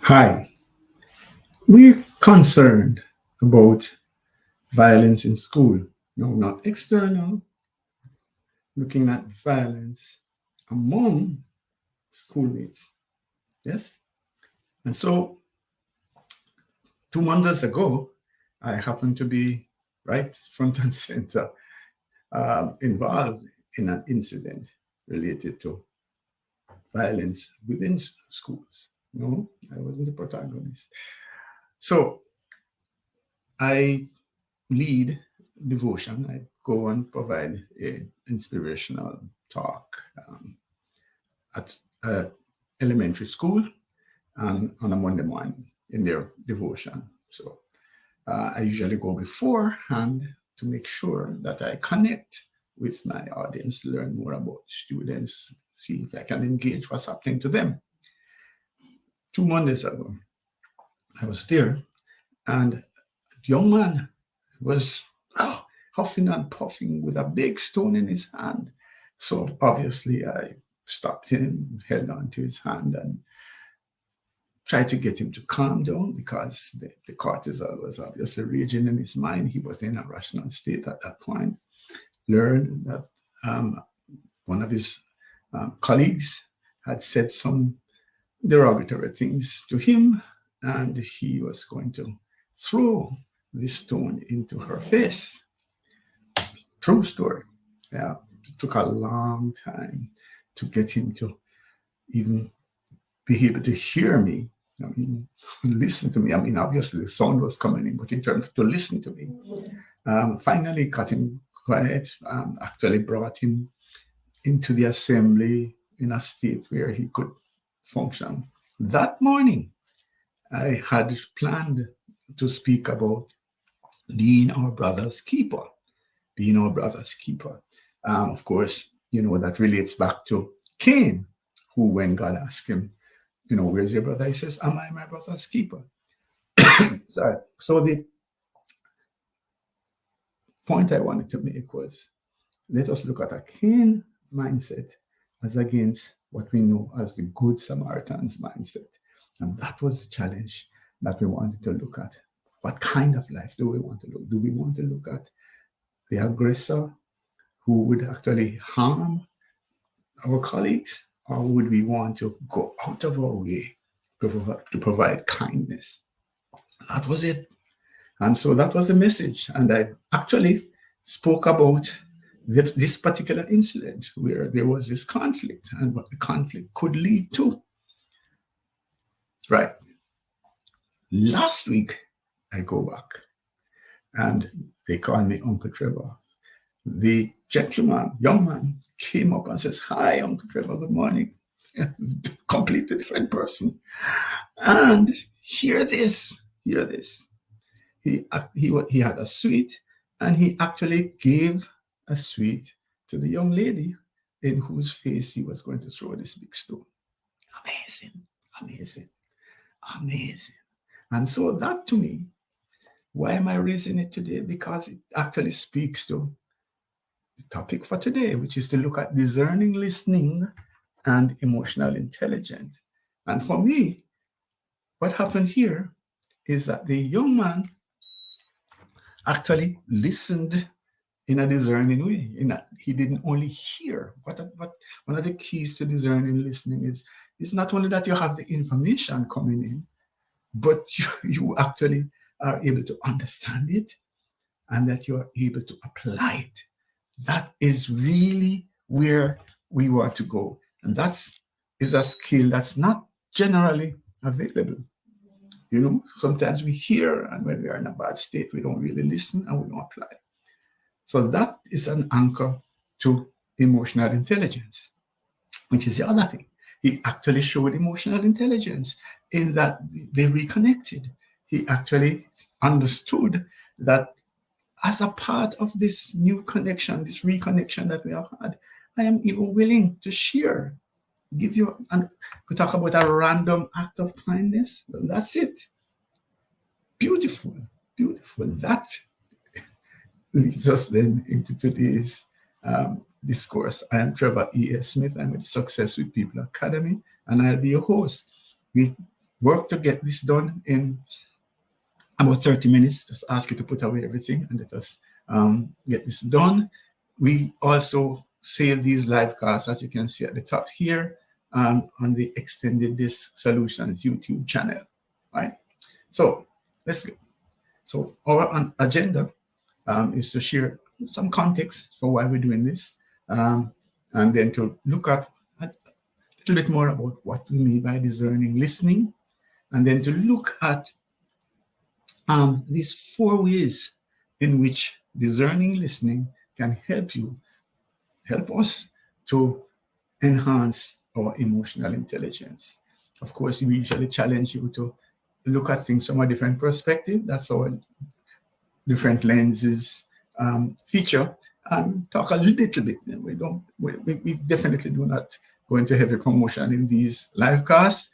Hi, we're concerned about violence in school. No, not external, looking at violence among schoolmates. Yes? And so 2 months ago, I happened to be right front and center involved in an incident related to violence within schools. No, I wasn't the protagonist. So I lead devotion. I go and provide an inspirational talk at elementary school on a Monday morning in their devotion. So I usually go beforehand to make sure that I connect with my audience, learn more about students, see if I can engage what's happening to them. 2 Mondays ago, I was there, and a young man was huffing and puffing with a big stone in his hand. So obviously, I stopped him, held on to his hand, and tried to get him to calm down because the cortisol was obviously raging in his mind. He was in a rational state at that point. Learned that one of his colleagues had said some derogatory things to him, and he was going to throw this stone into her face. True story. Yeah, it took a long time to get him to even be able to hear me. I mean, listen to me. I mean, obviously the sound was coming in, but in terms of to listen to me, finally got him quiet. Actually brought him into the assembly in a state where he could function. That morning, I had planned to speak about being our brother's keeper. Being our brother's keeper. Of course, that relates back to Cain, who, when God asked him, where's your brother? He says, am I my brother's keeper? Sorry. So the point I wanted to make was, let us look at a Cain mindset as against what we know as the Good Samaritan's mindset. And that was the challenge that we wanted to look at. What kind of life do we want to look? Do we want to look at the aggressor who would actually harm our colleagues, or would we want to go out of our way to provide kindness? That was it. And so that was the message. And I actually spoke about this particular incident where there was this conflict and what the conflict could lead to. Right. Last week, I go back and they call me Uncle Trevor. The gentleman, young man, came up and says, hi, Uncle Trevor, good morning. Completely different person. And hear this. He had a sweet, and he actually gave a sweet to the young lady in whose face he was going to throw this big stone. Amazing. And so that, to me, why am I raising it today? Because it actually speaks to the topic for today, which is to look at discerning listening and emotional intelligence. And for me, what happened here is that the young man actually listened in a discerning way. He didn't only hear. What one of the keys to discerning listening is not only that you have the information coming in, but you actually are able to understand it and that you are able to apply it. That is really where we want to go. And that is a skill that's not generally available. Sometimes we hear, and when we are in a bad state, we don't really listen and we don't apply. So that is an anchor to emotional intelligence, which is the other thing. He actually showed emotional intelligence in that they reconnected. He actually understood that as a part of this new connection, this reconnection that we have had, I am even willing to share, give you, and we talk about a random act of kindness. Well, that's it. Beautiful. That leads us then into today's discourse. I am Trevor E.S. Smith. I'm with Success with People Academy, and I'll be your host. We work to get this done in about 30 minutes. Just ask you to put away everything and let us get this done. We also save these live casts, as you can see at the top here, on the Extended Disc Solutions YouTube channel. Right? So let's go. So our agenda is to share some context for why we're doing this, and then to look at a little bit more about what we mean by discerning listening, and then to look at these 4 ways in which discerning listening can help us to enhance our emotional intelligence. Of course, we usually challenge you to look at things from a different perspective. That's our different lenses feature, and talk a little bit. We definitely do not go into heavy promotion in these live casts,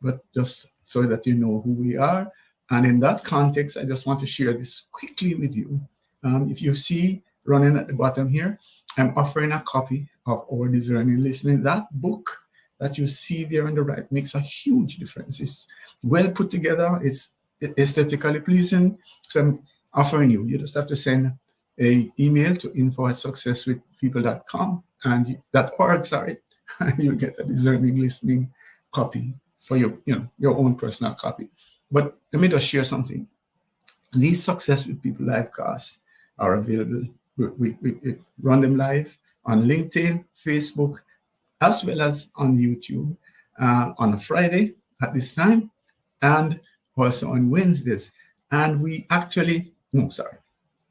but just so that you know who we are. And in that context, I just want to share this quickly with you. If you see running at the bottom here, I'm offering a copy of our Discerning Listening. That book that you see there on the right makes a huge difference. It's well put together. It's aesthetically pleasing. So I'm offering you just have to send an email to info@successwithpeople.com and .org, sorry, and you'll get a Discerning Listening copy for your own personal copy. But let me just share something. These Success with People live casts are available. We run them live on LinkedIn, Facebook, as well as on YouTube on a Friday at this time, and also on Wednesdays. And we actually,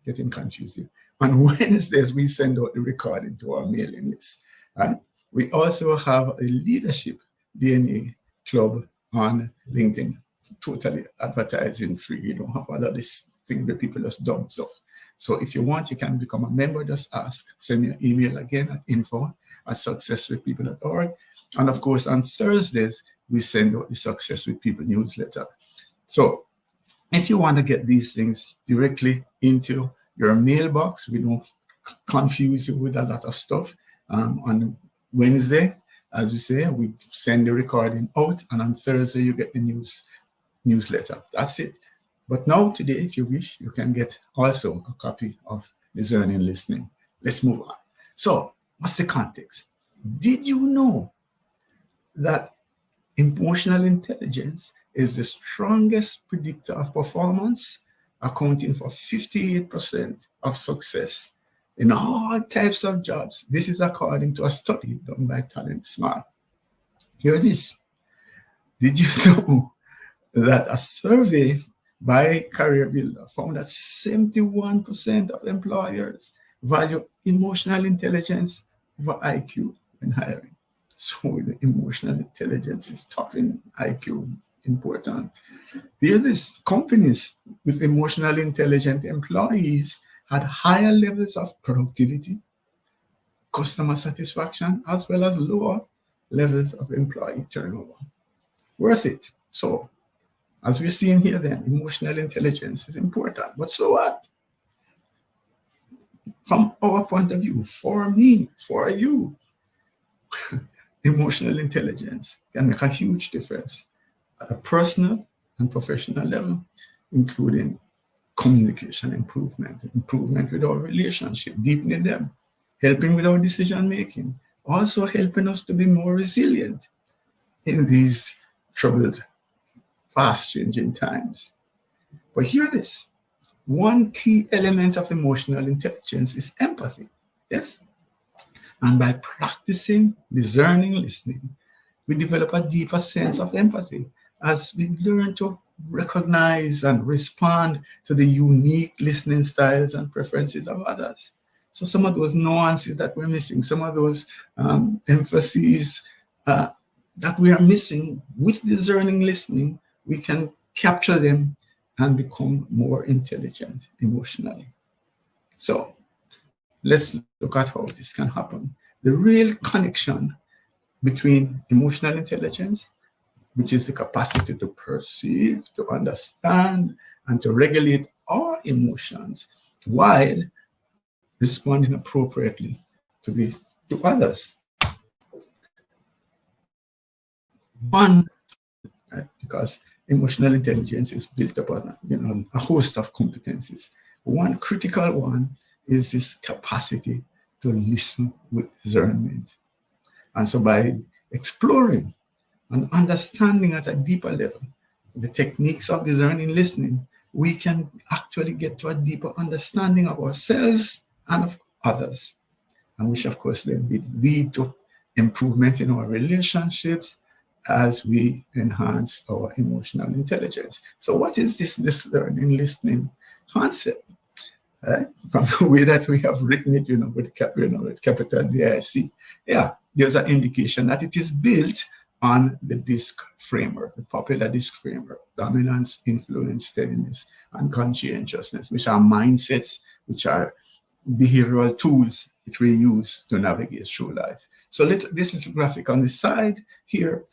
getting confused here. On Wednesdays, we send out the recording to our mailing list. Right? We also have a leadership DNA club on LinkedIn, totally advertising free. You don't have all of this thing where people just dump stuff. So if you want, you can become a member. Just ask. Send me an email again at info@successwithpeople.org. And of course, on Thursdays, we send out the Success with People newsletter. So if you want to get these things directly into your mailbox, we don't confuse you with a lot of stuff. On Wednesday, as we say, we send the recording out, and on Thursday, you get the newsletter. That's it. But now, today, if you wish, you can get also a copy of Discerning Listening. Let's move on. So, what's the context? Did you know that emotional intelligence is the strongest predictor of performance, accounting for 58% of success in all types of jobs? This is according to a study done by Talent Smart. Here it is. Did you know that a survey by Career Builder found that 71% of employers value emotional intelligence over IQ when hiring? So the emotional intelligence is topping IQ, important. There's this companies with emotional intelligent employees had higher levels of productivity, customer satisfaction, as well as lower levels of employee turnover. Worth it. So, as we're seeing here then, emotional intelligence is important. But so what? From our point of view, for me, for you, emotional intelligence can make a huge difference at a personal and professional level, including communication improvement with our relationship, deepening them, helping with our decision making, also helping us to be more resilient in these troubled, fast changing times. But hear this. One key element of emotional intelligence is empathy. Yes? And by practicing discerning listening, we develop a deeper sense of empathy as we learn to recognize and respond to the unique listening styles and preferences of others. So some of those nuances that we're missing, some of those emphases that we are missing with discerning listening, we can capture them and become more intelligent emotionally. So let's look at how this can happen. The real connection between emotional intelligence, which is the capacity to perceive, to understand, and to regulate our emotions while responding appropriately to others. One, you because emotional intelligence is built upon a host of competencies. One critical one is this capacity to listen with discernment. And so by exploring and understanding at a deeper level the techniques of discerning listening, we can actually get to a deeper understanding of ourselves and of others, and which of course then will lead to improvement in our relationships as we enhance our emotional intelligence. So what is this discerning listening concept? From the way that we have written it, with capital DISC, there's an indication that it is built on the DISC framework, the popular DISC framework: dominance, influence, steadiness, and conscientiousness, which are mindsets, which are behavioral tools which we use to navigate through life. So this little graphic on the side here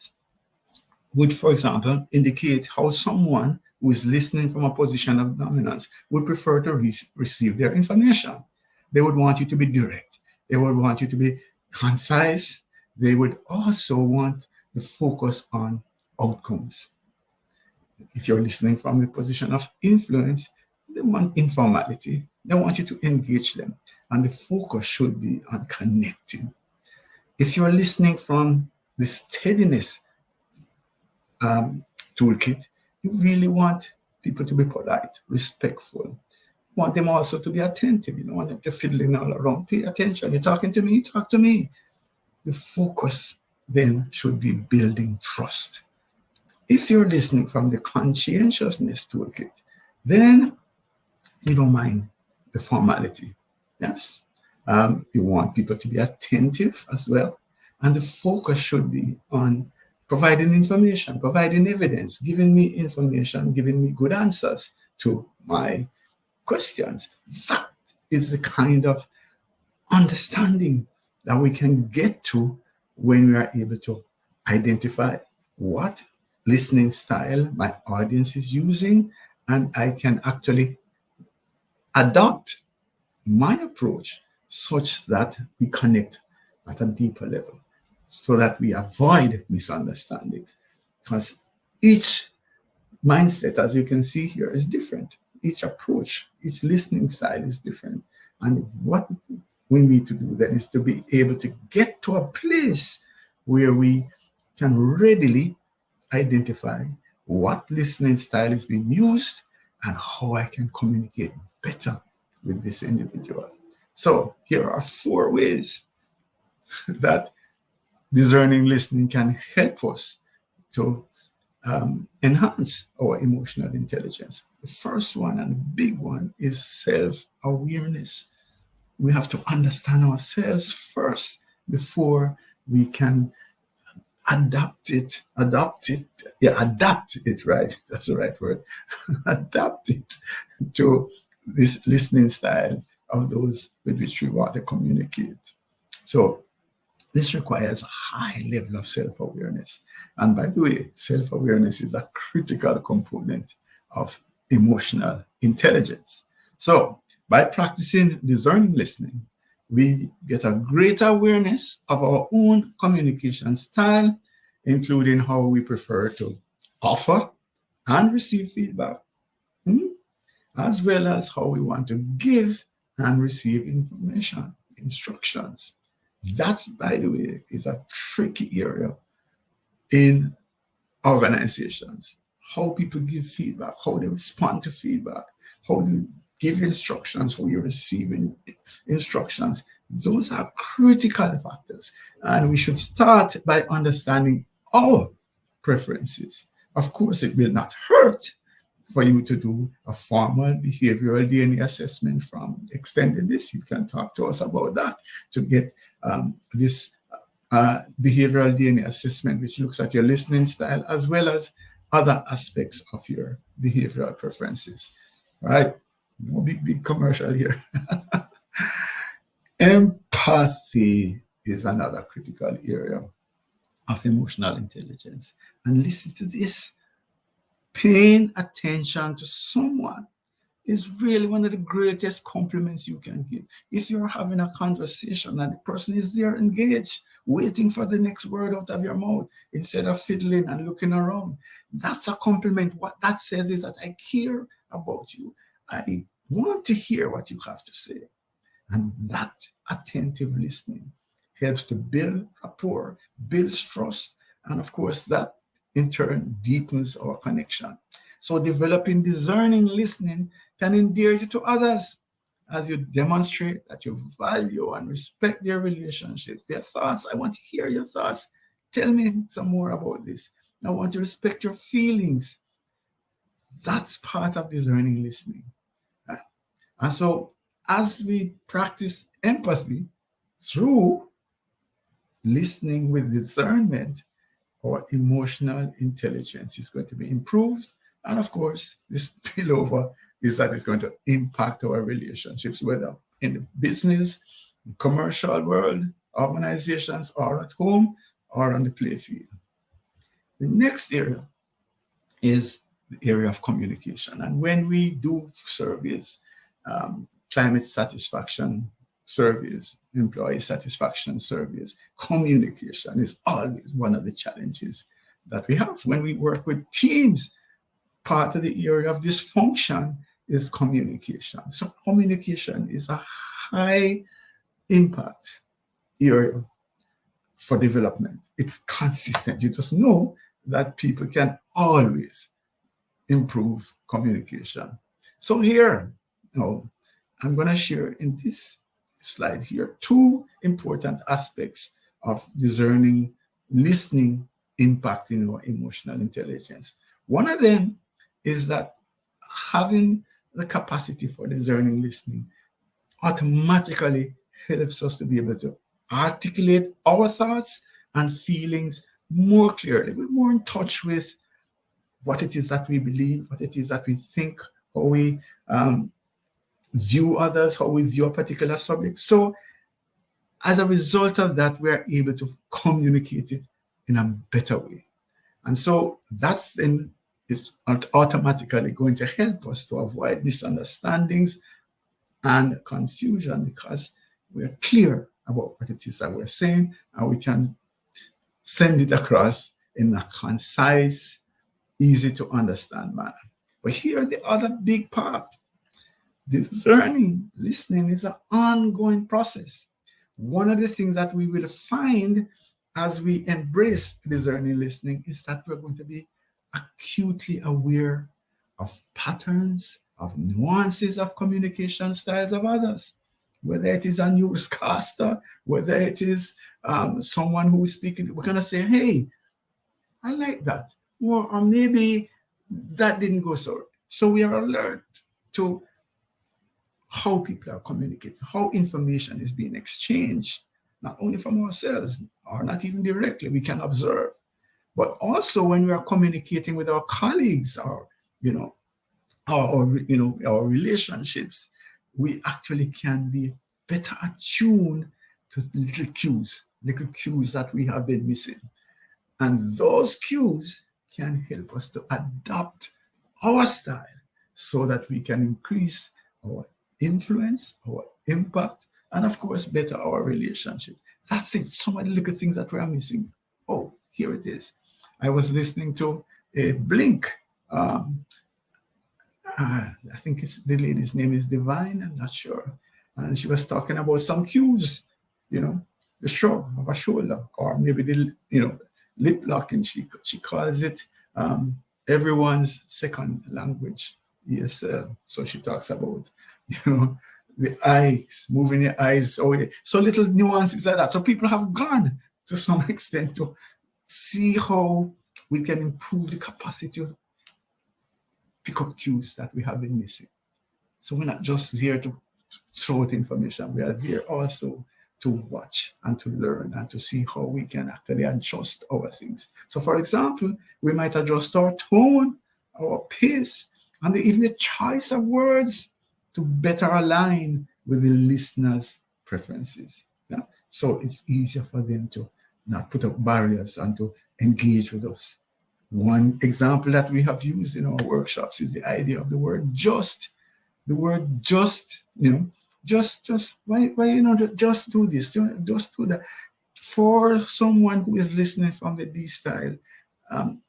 would, for example, indicate how someone who is listening from a position of dominance would prefer to receive their information. They would want you to be direct. They would want you to be concise. They would also want the focus on outcomes. If you're listening from the position of influence, they want informality. They want you to engage them. And the focus should be on connecting. If you're listening from the steadiness toolkit, you really want people to be polite, respectful. You want them also to be attentive. You don't want them to fiddling all around. Pay attention. You're talking to me, talk to me. The focus then should be building trust. If you're listening from the conscientiousness toolkit, then you don't mind the formality. Yes. You want people to be attentive as well. And the focus should be on providing information, providing evidence, giving me information, giving me good answers to my questions. That is the kind of understanding that we can get to when we are able to identify what listening style my audience is using, and I can actually adopt my approach such that we connect at a deeper level, so that we avoid misunderstandings. Because each mindset, as you can see here, is different. Each approach, each listening style is different. And what we need to do then is to be able to get to a place where we can readily identify what listening style is being used and how I can communicate better with this individual. So here are 4 ways that discerning listening can help us to enhance our emotional intelligence. The first one, and the big one, is self-awareness. We have to understand ourselves first before we can adapt it, right? That's the right word. Adapt it to this listening style of those with which we want to communicate. So this requires a high level of self-awareness. And by the way, self-awareness is a critical component of emotional intelligence. So by practicing discerning listening, we get a greater awareness of our own communication style, including how we prefer to offer and receive feedback, as well as how we want to give and receive information, instructions. That, by the way, is a tricky area in organizations. How people give feedback, how they respond to feedback, how they give instructions, how you're receiving instructions. Those are critical factors. And we should start by understanding our preferences. Of course, it will not hurt for you to do a formal behavioral DNA assessment from Extended DISC. You can talk to us about that to get this behavioral DNA assessment, which looks at your listening style as well as other aspects of your behavioral preferences. All right? No big commercial here. Empathy is another critical area of emotional intelligence. And listen to this. Paying attention to someone is really one of the greatest compliments you can give. If you're having a conversation and the person is there engaged, waiting for the next word out of your mouth instead of fiddling and looking around, that's a compliment. What that says is that I care about you. I want to hear what you have to say. And that attentive listening helps to build rapport, builds trust, and of course, that in turn deepens our connection. So, developing discerning listening can endear you to others as you demonstrate that you value and respect their relationships, their thoughts. I want to hear your thoughts. Tell me some more about this. I want to respect your feelings. That's part of discerning listening. And so, as we practice empathy through listening with discernment, our emotional intelligence is going to be improved. And of course, this spillover is that it's going to impact our relationships, whether in the business, commercial world, organizations, or at home, or on the play field. The next area is the area of communication. And when we do surveys, climate satisfaction surveys, employee satisfaction surveys, communication is always one of the challenges that we have. When we work with teams, part of the area of dysfunction is communication. So communication is a high impact area for development. It's consistent. You just know that people can always improve communication. So here, I'm going to share in this slide here two important aspects of discerning listening impacting our emotional intelligence. One of them is that having the capacity for discerning listening automatically helps us to be able to articulate our thoughts and feelings more clearly. We're more in touch with what it is that we believe, what it is that we think, how we view others, how we view a particular subject. So as a result of that, we're able to communicate it in a better way. And so that's then is automatically going to help us to avoid misunderstandings and confusion because we're clear about what it is that we're saying and we can send it across in a concise, easy to understand manner. But here the other big part. Discerning listening is an ongoing process. One of the things that we will find as we embrace discerning listening is that we're going to be acutely aware of patterns, of nuances of communication styles of others. Whether it is a newscaster, whether it is someone who is speaking, we're going to say, hey, I like that. Or maybe that didn't go so. So we are alert to how people are communicating, how information is being exchanged, not only from ourselves or not even directly, we can observe, but also when we are communicating with our colleagues or, our relationships, we actually can be better attuned to little cues that we have been missing. And those cues can help us to adapt our style so that we can increase our influence, our impact, and of course, better our relationships. That's it. Some of the little things that we're missing. Oh, here it is. I was listening to a Blink. I think the lady's name is Divine. I'm not sure. And she was talking about some cues, the shrug of a shoulder, or maybe the, lip locking. She calls it everyone's second language, ESL. So she talks about, the eyes, moving your eyes away. So little nuances like that. So people have gone to some extent to see how we can improve the capacity to pick up cues that we have been missing. So we're not just there to throw out information. We are there also to watch and to learn and to see how we can actually adjust our things. So for example, we might adjust our tone, our pace, and even the choice of words to better align with the listener's preferences. Yeah? So it's easier for them to not put up barriers and to engage with us. One example that we have used in our workshops is the idea of the word just. The word just, why, just do this, just do that. For someone who is listening from the D style,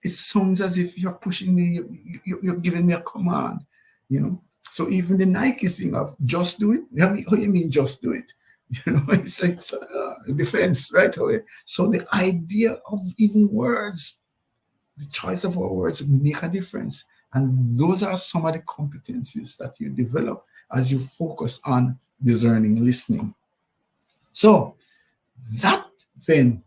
it sounds as if you're pushing me, you're giving me a command, you know. So even the Nike thing of just do it, how you mean just do it? It's defense right away. So the idea of even words, the choice of our words make a difference. And those are some of the competencies that you develop as you focus on discerning listening. So that then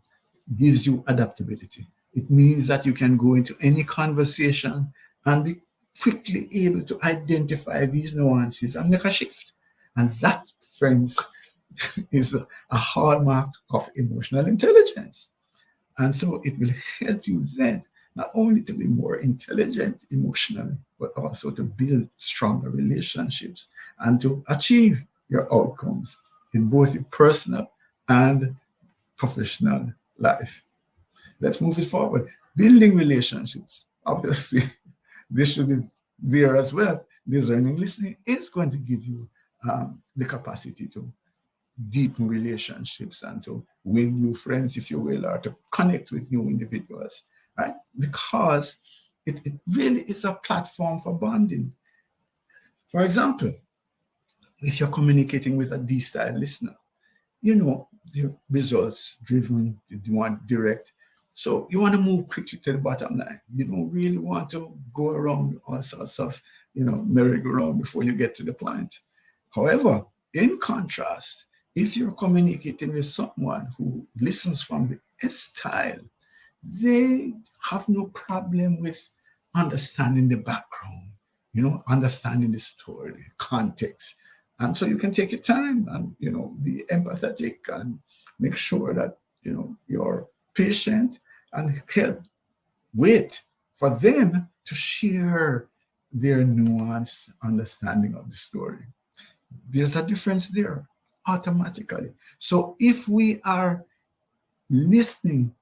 gives you adaptability. It means that you can go into any conversation and be quickly able to identify these nuances and make a shift. And that, friends, is a hallmark of emotional intelligence. And so it will help you then not only to be more intelligent emotionally, but also to build stronger relationships and to achieve your outcomes in both your personal and professional life. Let's move it forward. Building relationships. Obviously, this should be there as well. Discerning listening is going to give you the capacity to deepen relationships and to win new friends, if you will, or to connect with new individuals, right? Because it really is a platform for bonding. For example, if you're communicating with a D-style listener, the results driven, you want direct. So you want to move quickly to the bottom line. You don't really want to go around all sorts of, merry-go-round before you get to the point. However, in contrast, if you're communicating with someone who listens from the S style, they have no problem with understanding the background, understanding the story, context. And so you can take your time and, be empathetic and make sure that, you're patient and help wait for them to share their nuanced understanding of the story. There's a difference there automatically. So if we are listening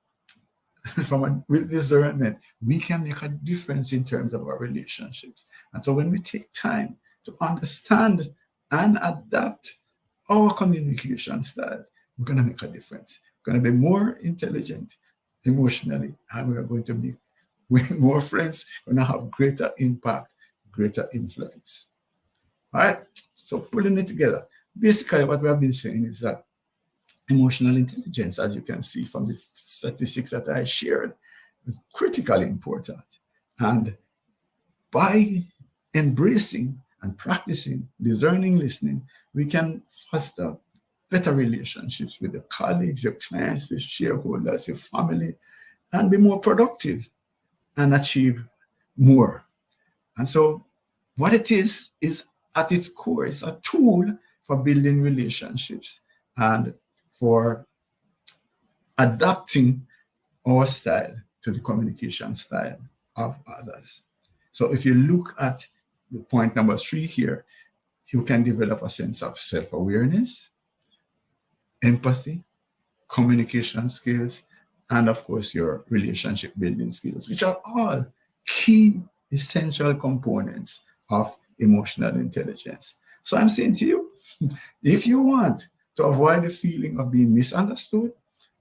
with discernment, we can make a difference in terms of our relationships. And so when we take time to understand and adapt our communication style, we're going to make a difference. We're going to be more intelligent emotionally, and we're going to make win more friends, we're going to have greater impact, greater influence. All right. So pulling it together, basically what we have been saying is that emotional intelligence, as you can see from the statistics that I shared, is critically important. And by embracing and practicing discerning listening, we can foster better relationships with your colleagues, your clients, your shareholders, your family, and be more productive and achieve more. And so what it is at its core, it's a tool for building relationships and for adapting our style to the communication style of others. So if you look at the point number 3 here, you can develop a sense of self-awareness, empathy, communication skills, and of course your relationship building skills, which are all key essential components of emotional intelligence. So I'm saying to you, if you want to avoid the feeling of being misunderstood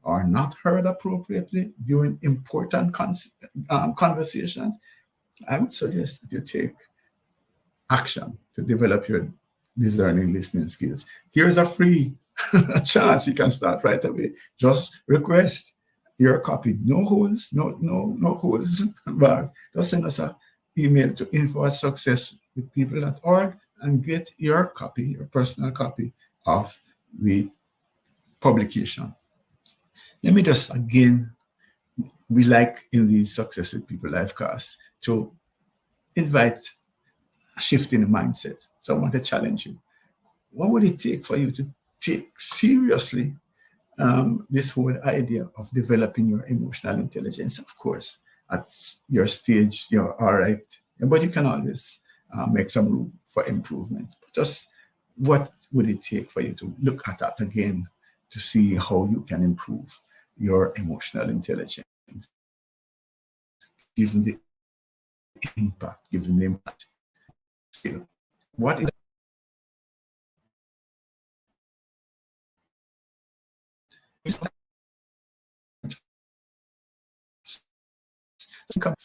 or not heard appropriately during important conversations, I would suggest that you take action to develop your discerning listening skills. Here's a free chance you can start right away. Just request your copy. No holds, no holds barred. Just send us an email to info@successwithpeople.org and get your copy, your personal copy of the publication. Let me just again, we like in the Success with People livecast to invite a shift in the mindset. So I want to challenge you. What would it take for you to take seriously this whole idea of developing your emotional intelligence? Of course, at your stage, you're all right, but you can always make some room for improvement. But just what would it take for you to look at that again to see how you can improve your emotional intelligence, given the impact, given the impact skill? What is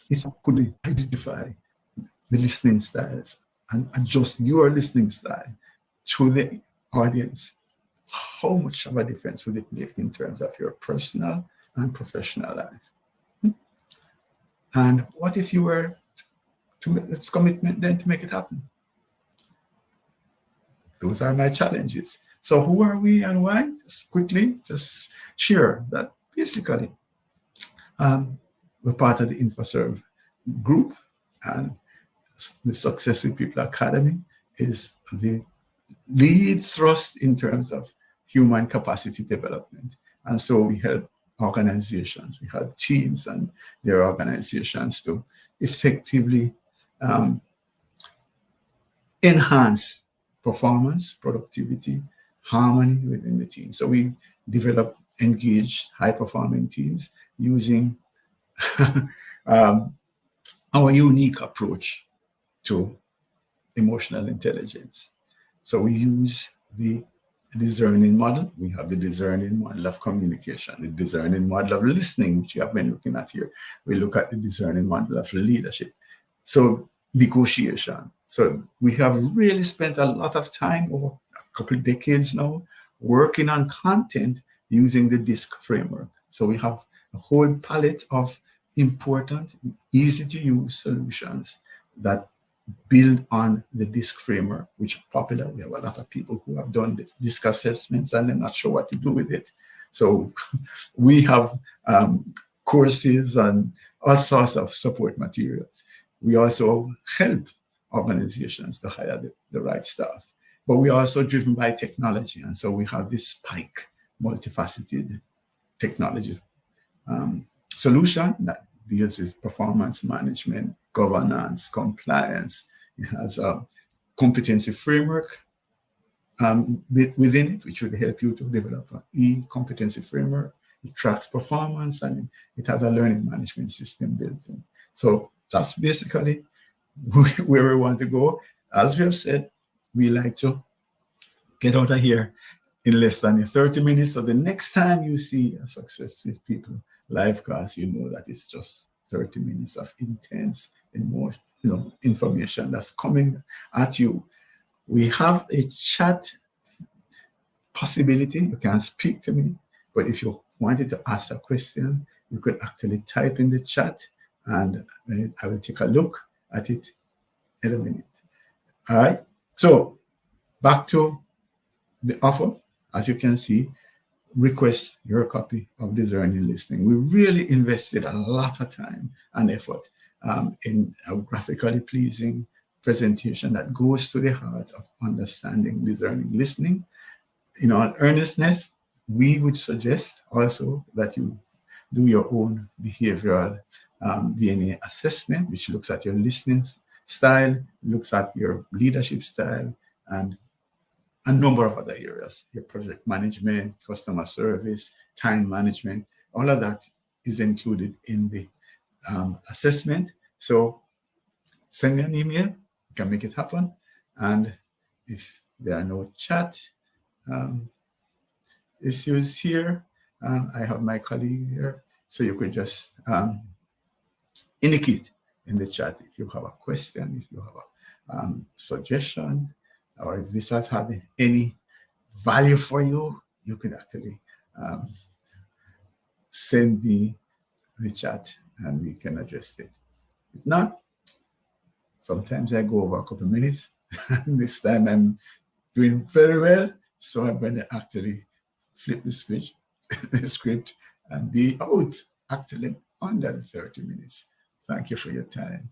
It could identify the listening styles and adjust your listening style to the audience. How much of a difference would it make in terms of your personal and professional life? And what if you were to make this commitment then to make it happen? Those are my challenges. So who are we and why? Just quickly, just share that basically we're part of the InfoServe group, and the Success with People Academy is the lead thrust in terms of human capacity development. And so we help organizations, we help teams and their organizations to effectively enhance performance, productivity, harmony within the team. So we develop engaged, high-performing teams using our unique approach to emotional intelligence. So we use the DISCerning model. We have the DISCerning model of communication, the DISCerning model of listening, which you have been looking at here. We look at the DISCerning model of leadership. So negotiation. So we have really spent a lot of time over a couple of decades now working on content using the DISC framework. So we have a whole palette of important, easy to use solutions that build on the DISC framework, which are popular. We have a lot of people who have done this DISC assessments and they're not sure what to do with it. So we have courses and all sorts of support materials. We also help organizations to hire the right staff, but we're also driven by technology. And so we have this Spike multifaceted technology solution that deals with performance management, governance, compliance. It has a competency framework within it, which would help you to develop an e-competency framework. It tracks performance and it has a learning management system built in. So that's basically where we want to go. As we have said, we like to get out of here in less than 30 minutes. So the next time you see a Success with People live class, you know that it's just 30 minutes of intense emotion, information that's coming at you. We have a chat possibility. You can speak to me, but if you wanted to ask a question, you could actually type in the chat and I will take a look at it in a minute. All right. So back to the offer. As you can see, request your copy of DISCerning Listening. We really invested a lot of time and effort in a graphically pleasing presentation that goes to the heart of understanding DISCerning Listening. In all earnestness, we would suggest also that you do your own behavioral DNA assessment, which looks at your listening style, looks at your leadership style, and a number of other areas, your project management, customer service, time management, all of that is included in the assessment. So send me an email, you can make it happen. And if there are no chat issues here, I have my colleague here, so you could just indicate in the chat if you have a question, if you have a suggestion, or if this has had any value for you, you could actually send me the chat and we can address it. If not, sometimes I go over a couple of minutes. This time I'm doing very well, so I'm going to actually flip the switch, the script, and be out actually under the 30 minutes. Thank you for your time.